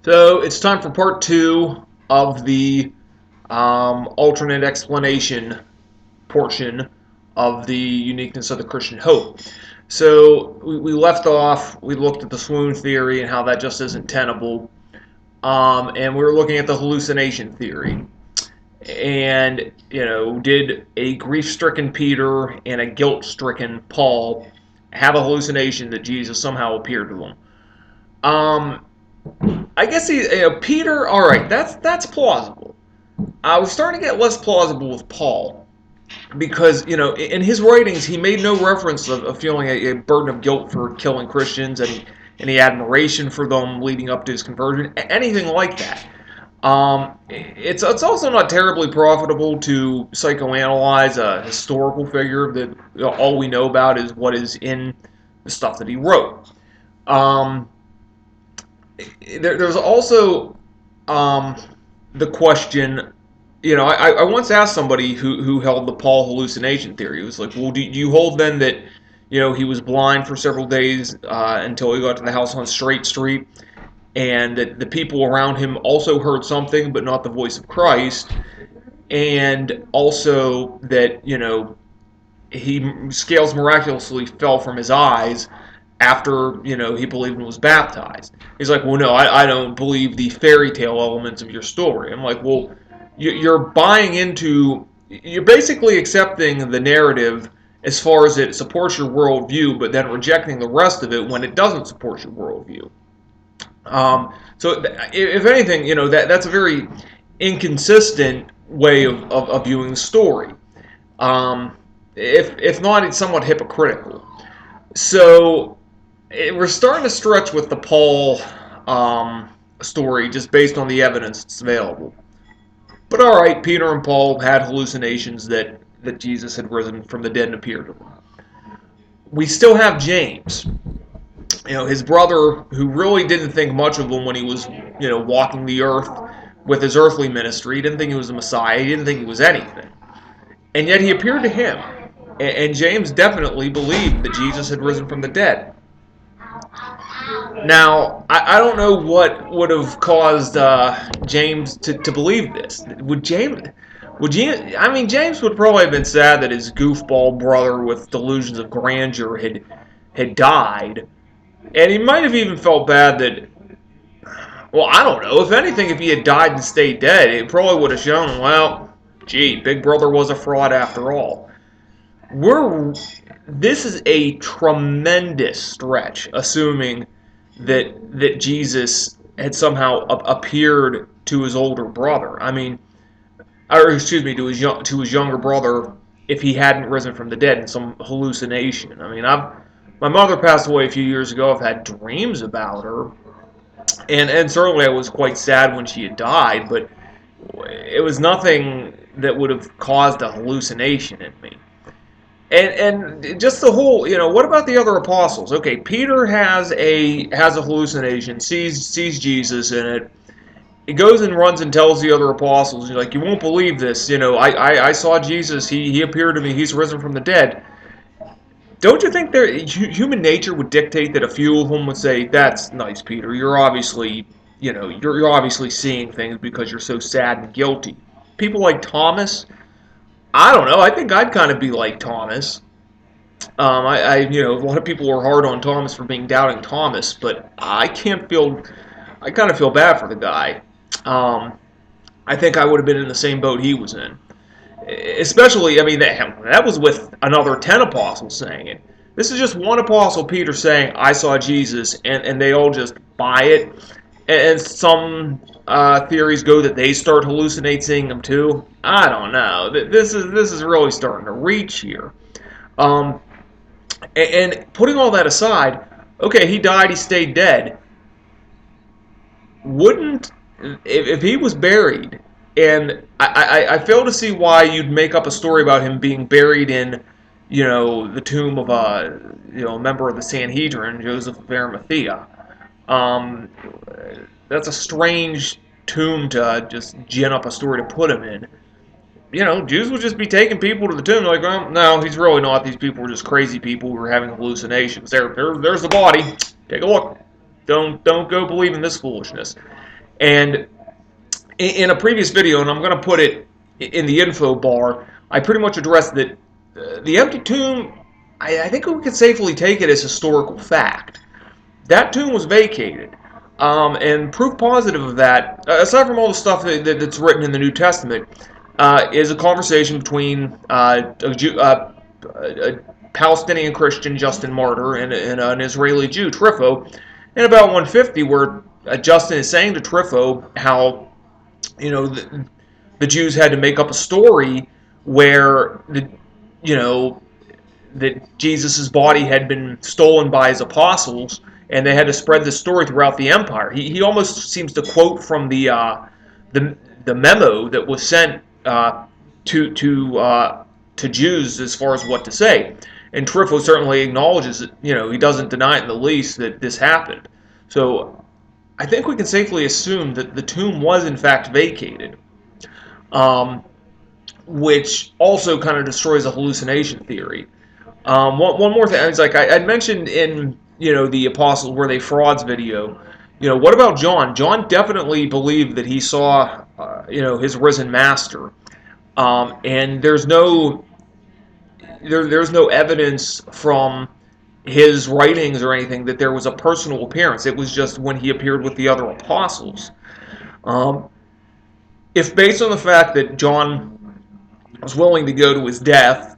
So it's time for part two of the alternate explanation portion of the uniqueness of the Christian hope. So we left off, we looked at the swoon theory and how that just isn't tenable. And we were looking at the hallucination theory. And, did a grief stricken Peter and a guilt stricken Paul have a hallucination that Jesus somehow appeared to them? Um, I guess Peter. All right, that's plausible. I was starting to get less plausible with Paul because in his writings he made no reference of feeling a burden of guilt for killing Christians, any admiration for them leading up to his conversion, anything like that. It's also not terribly profitable to psychoanalyze a historical figure that all we know about is what is in the stuff that he wrote. Um, there's also the question. I once asked somebody who held the Paul hallucination theory. It was like, well, do you hold then that he was blind for several days until he got to the house on Straight Street, and that the people around him also heard something, but not the voice of Christ, and also that he scales miraculously fell from his eyes after he believed and was baptized. He's like, well, no, I don't believe the fairy tale elements of your story. I'm like, well, you're buying into, you're basically accepting the narrative as far as it supports your worldview, but then rejecting the rest of it when it doesn't support your worldview. So if anything, that's a very inconsistent way of viewing the story. If not, it's somewhat hypocritical. So we're starting to stretch with the Paul story just based on the evidence that's available. But all right, Peter and Paul had hallucinations that Jesus had risen from the dead and appeared to them. We still have James, his brother, who really didn't think much of him when he was, walking the earth with his earthly ministry. He didn't think he was the Messiah. He didn't think he was anything. And yet he appeared to him. And James definitely believed that Jesus had risen from the dead. Now, I don't know what would have caused James to believe this. James would probably have been sad that his goofball brother with delusions of grandeur had died. And he might have even felt bad that, well, I don't know. If anything, if he had died and stayed dead, it probably would have shown, well, gee, Big Brother was a fraud after all. This is a tremendous stretch, assuming that Jesus had somehow appeared to his older brother. To his younger brother, if he hadn't risen from the dead in some hallucination. My mother passed away a few years ago. I've had dreams about her, and certainly I was quite sad when she had died, but it was nothing that would have caused a hallucination in me. And just the whole, what about the other apostles? Okay, Peter has a hallucination, sees Jesus in it. He goes and runs and tells the other apostles, he's like, you won't believe this. I saw Jesus. He appeared to me. He's risen from the dead. Don't you think human nature would dictate that a few of them would say, that's nice, Peter. You're obviously, you're obviously seeing things because you're so sad and guilty. People like Thomas, I don't know. I think I'd kind of be like Thomas. A lot of people are hard on Thomas for being doubting Thomas, but I kind of feel bad for the guy. I think I would have been in the same boat he was in. Especially, that was with another 10 apostles saying it. This is just one apostle, Peter, saying, I saw Jesus, and they all just buy it. And some theories go that they start hallucinating seeing him too. I don't know. This is really starting to reach here. And putting all that aside, okay, he died, he stayed dead. If he was buried, and I fail to see why you'd make up a story about him being buried in, the tomb of a member of the Sanhedrin, Joseph of Arimathea. That's a strange tomb to just gin up a story to put him in. Jews would just be taking people to the tomb like, well, no, he's really not. These people were just crazy people who were having hallucinations. There's the body. Take a look. Don't go believing this foolishness. And in a previous video, and I'm going to put it in the info bar, I pretty much addressed that the empty tomb, I think we could safely take it as historical fact. That tomb was vacated. And proof positive of that, aside from all the stuff that's written in the New Testament, is a conversation between a Palestinian Christian, Justin Martyr, and an Israeli Jew, Trypho, in about 150, where Justin is saying to Trypho how, the Jews had to make up a story where that Jesus' body had been stolen by his apostles, and they had to spread this story throughout the empire. He almost seems to quote from the memo that was sent to Jews as far as what to say. And Trypho certainly acknowledges that, he doesn't deny it in the least that this happened. So I think we can safely assume that the tomb was in fact vacated, which also kind of destroys the hallucination theory. One more thing, it's like I mentioned in the Apostles Were They Frauds video. What about John? John definitely believed that he saw his risen master, and there's no evidence from his writings or anything that there was a personal appearance. It was just when he appeared with the other apostles. If based on the fact that John was willing to go to his death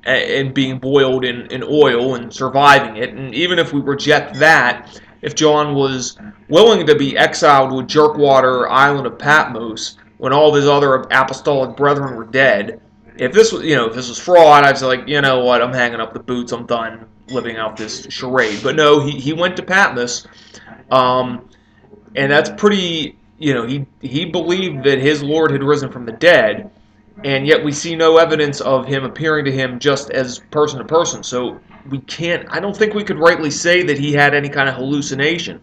and being boiled in oil and surviving it, and even if we reject that, if John was willing to be exiled to a jerkwater island of Patmos when all of his other apostolic brethren were dead, if this was fraud, I'd say, like, you know what, I'm hanging up the boots, I'm done living out this charade. But no, he went to Patmos, and that's pretty, he believed that his Lord had risen from the dead, and yet we see no evidence of him appearing to him just as person to person. So I don't think we could rightly say that he had any kind of hallucination.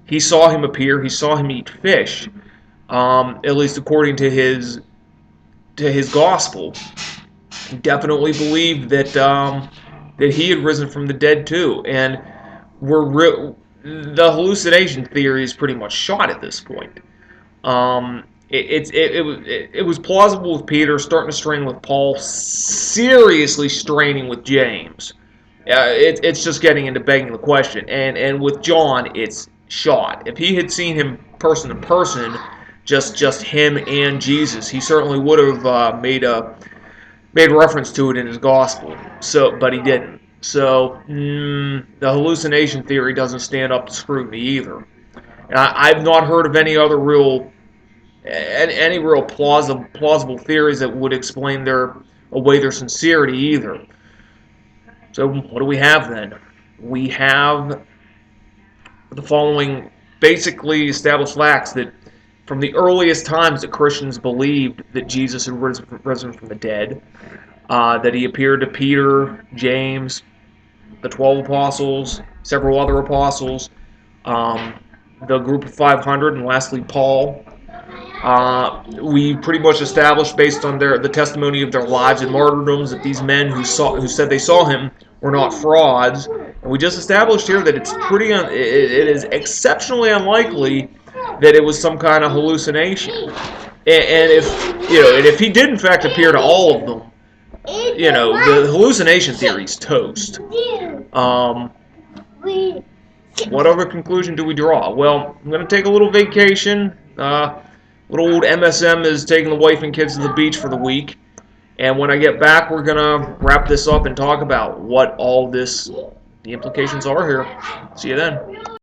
He saw him appear, he saw him eat fish, at least according to his gospel. He definitely believed that he had risen from the dead too, and the hallucination theory is pretty much shot at this point. It was plausible with Peter, starting to strain with Paul, seriously straining with James. It's just getting into begging the question, and with John, it's shot. If he had seen him person to person, just him and Jesus, he certainly would have made reference to it in his gospel. But he didn't. So the hallucination theory doesn't stand up to scrutiny either. And I've not heard of any other real plausible theories that would explain away their sincerity either. So what do we have then? We have the following basically established facts that from the earliest times that Christians believed that Jesus had risen from the dead, that he appeared to Peter, James, the 12 apostles, several other apostles, the group of 500, and lastly Paul. We pretty much established, based on the testimony of their lives and martyrdoms, that these men who said they saw him were not frauds. And we just established here that it is exceptionally unlikely that it was some kind of hallucination. And if he did in fact appear to all of them, the hallucination theory's toast. What other conclusion do we draw? Well, I'm going to take a little vacation. Little old MSM is taking the wife and kids to the beach for the week. And when I get back, we're going to wrap this up and talk about what all the implications are here. See you then.